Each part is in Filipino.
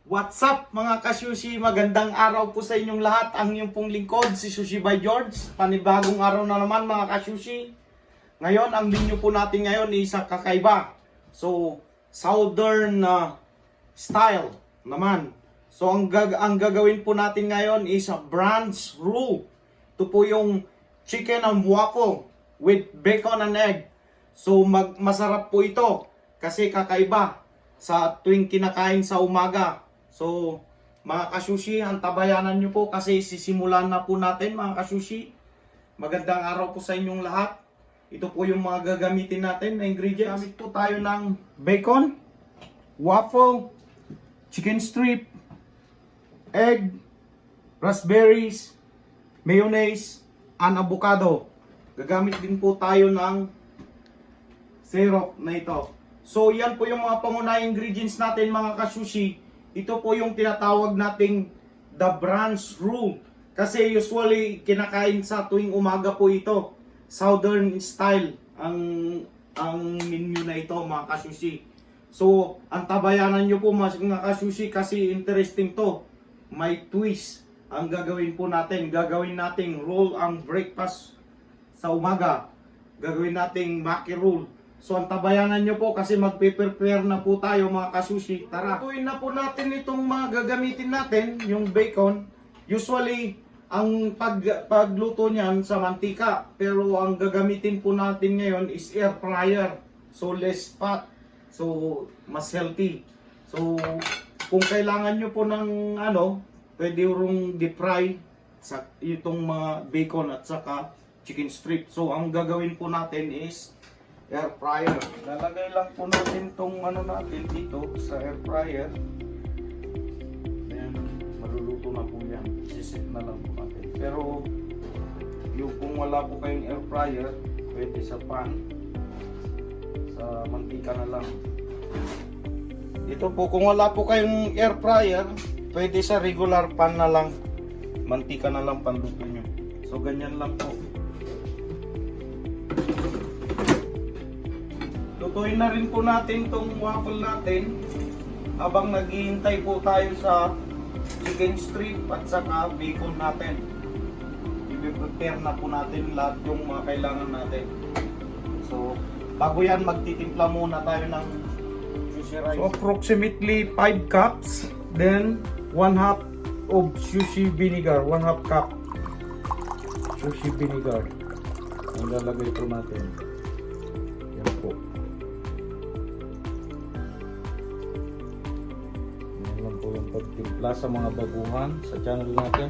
What's up mga ka-sushi? Magandang araw po sa inyong lahat. Ang inyong pong lingkod, si Sushibyjeorge. Panibagong araw na naman mga ka-sushi. Ngayon, ang menu po natin ngayon is kakaiba. So, Southern style naman. So, ang gagawin po natin ngayon is a brunch roll. Ito po yung chicken and waffle with bacon and egg. So, masarap po ito kasi kakaiba sa tuwing kinakain sa umaga. So, mga ka-sushi, antabayanan nyo po kasi sisimulan na po natin mga ka-sushi. Magandang araw po sa inyong lahat. Ito po yung mga gagamitin natin na ingredients. Gamit po tayo ng bacon, waffle, chicken strip, egg, raspberries, mayonnaise, and avocado. Gagamit din po tayo ng syrup na ito. So, yan po yung mga pangunahing ingredients natin mga ka-sushi. Ito po yung tinatawag nating the brunch roll. Kasi usually kinakain sa tuwing umaga po ito. Southern style ang menu na ito mga ka-sushi. So, antabayanan nyo po mga ka-sushi kasi interesting to. May twist ang gagawin po natin. Gagawin nating roll ang breakfast sa umaga. Gagawin nating MAKI roll. So, antabayanan nyo po kasi magpe-prepare na po tayo mga ka-sushi. Tara, tuwin na po natin itong mga gagamitin natin, yung bacon. Usually, ang pagluto niyan sa mantika. Pero ang gagamitin po natin ngayon is air fryer. So, less fat. So, mas healthy. So, kung kailangan nyo po ng pwede rong deep fry sa itong mga bacon at saka chicken strip. So, ang gagawin po natin is air fryer. Lalagay lang po natin itong natin dito sa air fryer. Then, maluluto na po yan. Sisit na lang po natin. Pero, yung kung wala po kayong air fryer, pwede sa pan. Sa mantika na lang. Ito po, kung wala po kayong air fryer, pwede sa regular pan na lang. Mantika na lang panluto nyo. So, ganyan lang po. Lutuin na rin po natin itong waffle natin habang naghihintay po tayo sa chicken strip at saka bacon natin. I-prepare na po natin lahat yung mga kailangan natin. So, bago yan, magtitimpla muna tayo ng sushi rice. So, approximately 5 cups. Then, 1/2 of sushi vinegar. 1/2 cup sushi vinegar. Ang lalagay po natin. Yan po. Yung pagtimpla sa mga baguhan sa channel natin.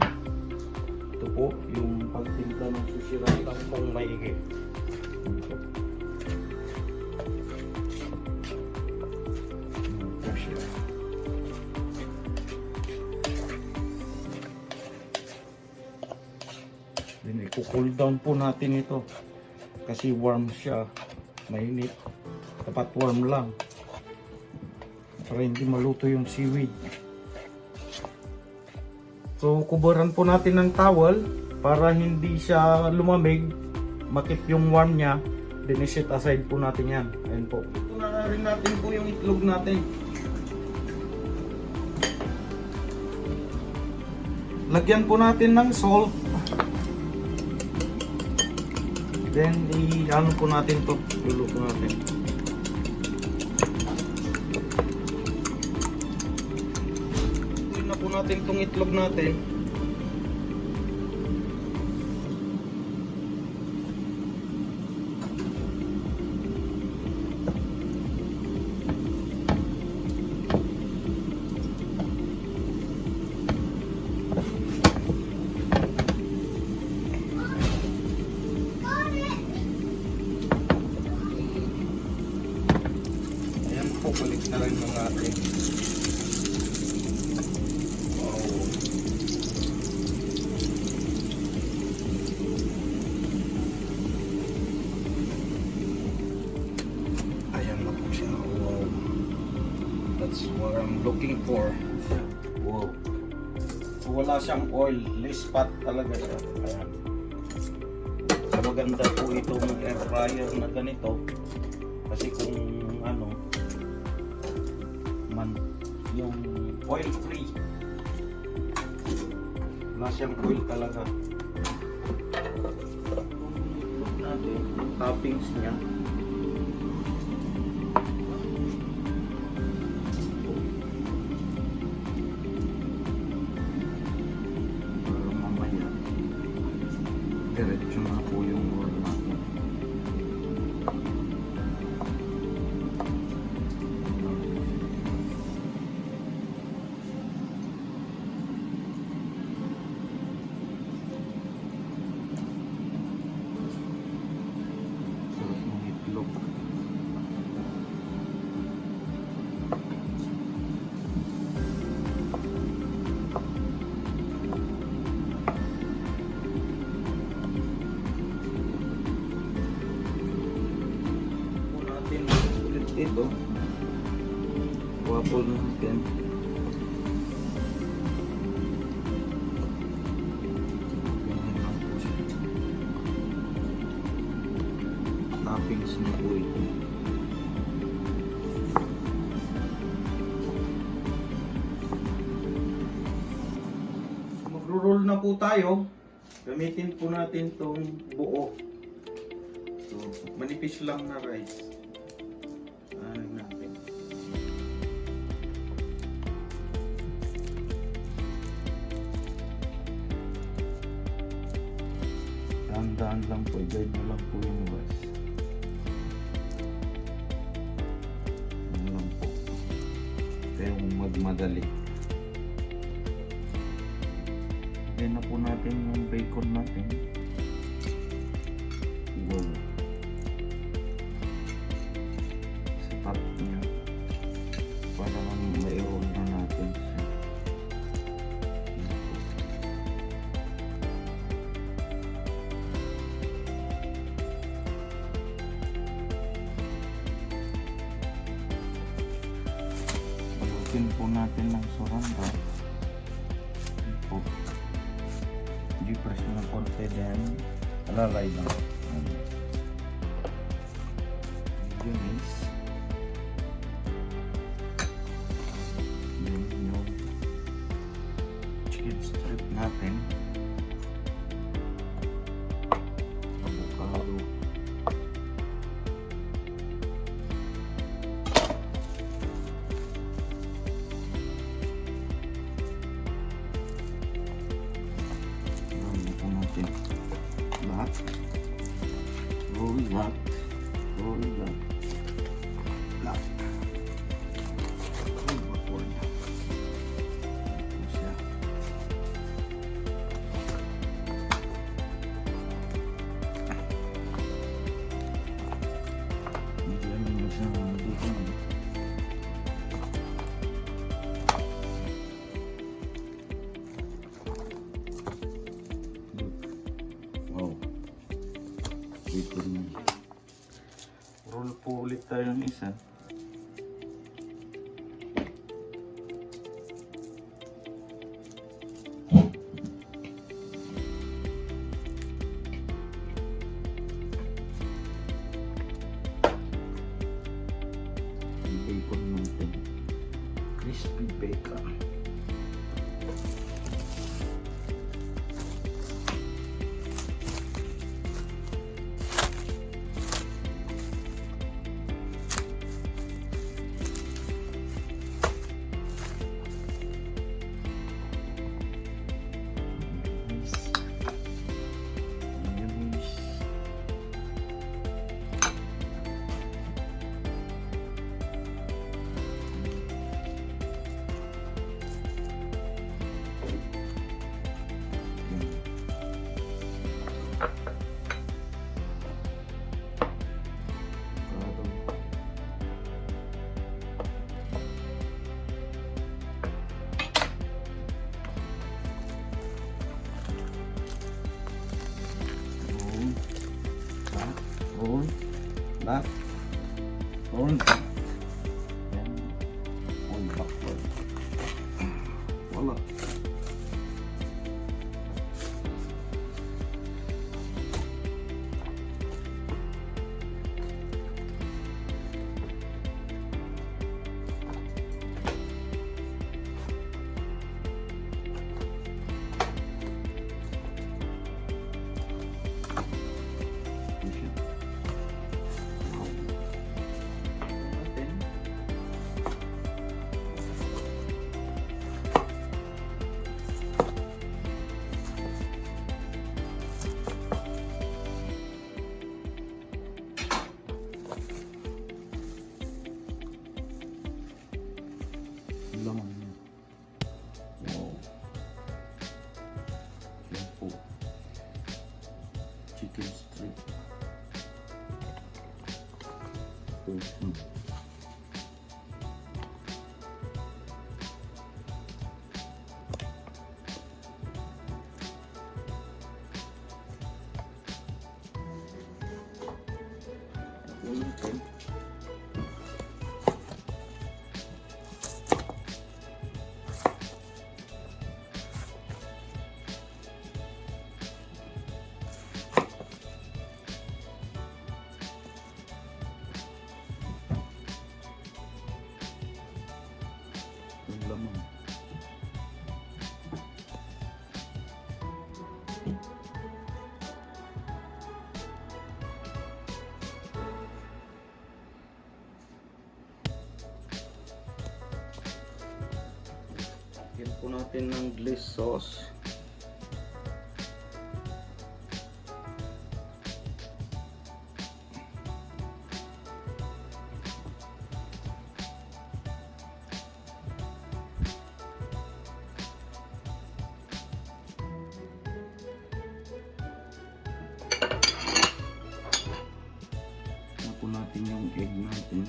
Ito po yung pagtimpla ng sushi rice lang pong maigi. Then i-cool down po natin ito kasi warm siya, mainit. Dapat warm lang para hindi maluto yung seaweed. So, kuburan po natin ng towel para hindi siya lumamig, makip yung warm niya. Then, i-set aside po natin yan. Ayan po. Ito na rin natin po yung itlog natin. Lagyan po natin ng salt. Then, i-ano po natin to. Luluto natin. Natin itong itlog natin. Ayan po, balik na rin mga natin. That's what I'm looking for. Wow. So, wala siyang oil, less fat talaga siya. Ayan. So, maganda po itong air fryer na ganito. Kasi kung yung oil free. Wala siyang oil talaga. Itlog natin, yung toppings niya. Para mamaya, diretso na po yung roll natin. Ito, waffle natin. Toppings na po ito. Magro-roll na po tayo. Gamitin po natin itong buo. So, manipis lang na rice. Natin. Dahan-dahan lang po, guide mo lang po yung rice. Ano lang po. Ito yung magmadali. Lagyan na po natin yung bacon natin. Go. Niya para lang ma-roll na natin siya. Balutin po natin ng suranda. G-press na konti din. Alalay lang. Mayonnaise. Strip natin. Avocado. Ano po natin? Lahat. Roll lahat. Roll lahat. Lahat. Roll po ulit tayo ng isa. Bacon natin. Crispy bacon. Roll, left, roll, then roll backward. Voila. Yung laman. Lagyan po natin ng glaze sauce. Natin yung egg natin.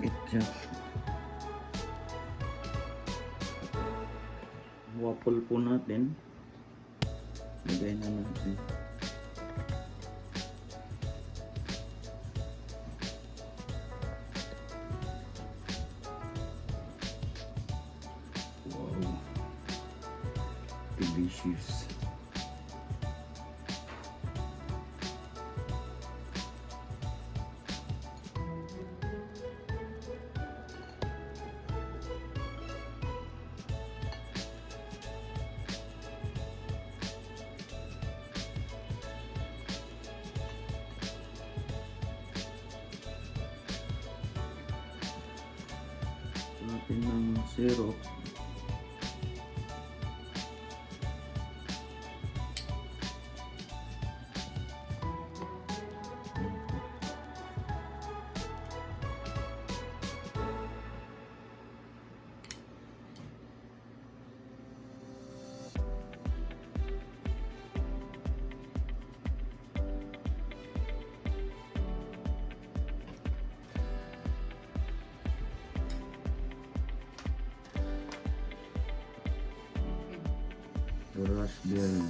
Ketchup. Waffle po natin. Lagay na natin. Wow. Delicious. Natin ng syrup. Raspberry.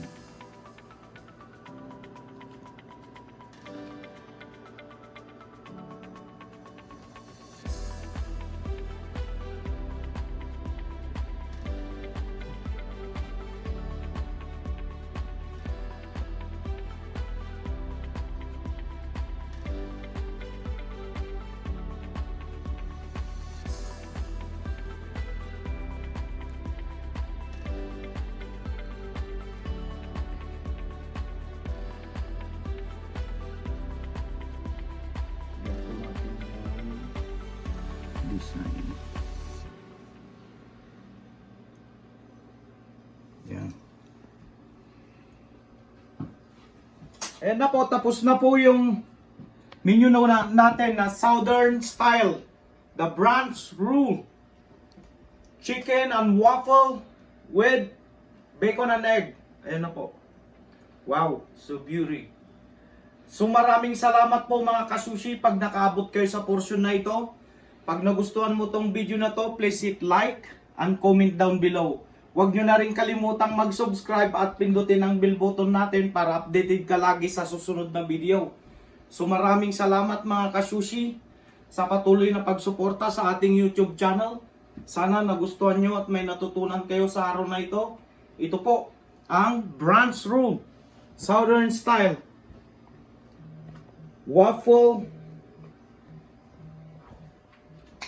Design. Yan. Ayan na po, tapos na po yung menu na natin na Southern style. The BRUNCH rule. Chicken and waffle with bacon and egg. Ayan na po. Wow, so beauty. So maraming salamat po mga kasushi pag nakaabot kayo sa portion na ito. Pag nagustuhan mo tong video na to, please hit like and comment down below. Huwag nyo na rin kalimutang mag-subscribe at pindutin ang bell button natin para updated ka lagi sa susunod na video. So maraming salamat mga kasushi sa patuloy na pagsuporta sa ating YouTube channel. Sana nagustuhan nyo at may natutunan kayo sa araw na ito. Ito po ang BRUNCH rule. Southern style. Waffle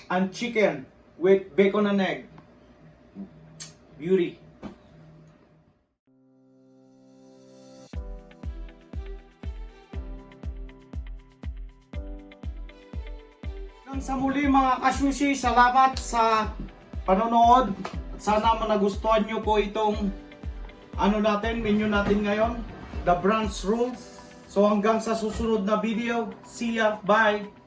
and chicken with bacon and egg. Beauty. Hanggang sa muli mga kasushi, salamat sa panonood. Sana nagustuhan nyo po itong menu natin ngayon, the BRUNCH rule. So hanggang sa susunod na video, see ya, bye!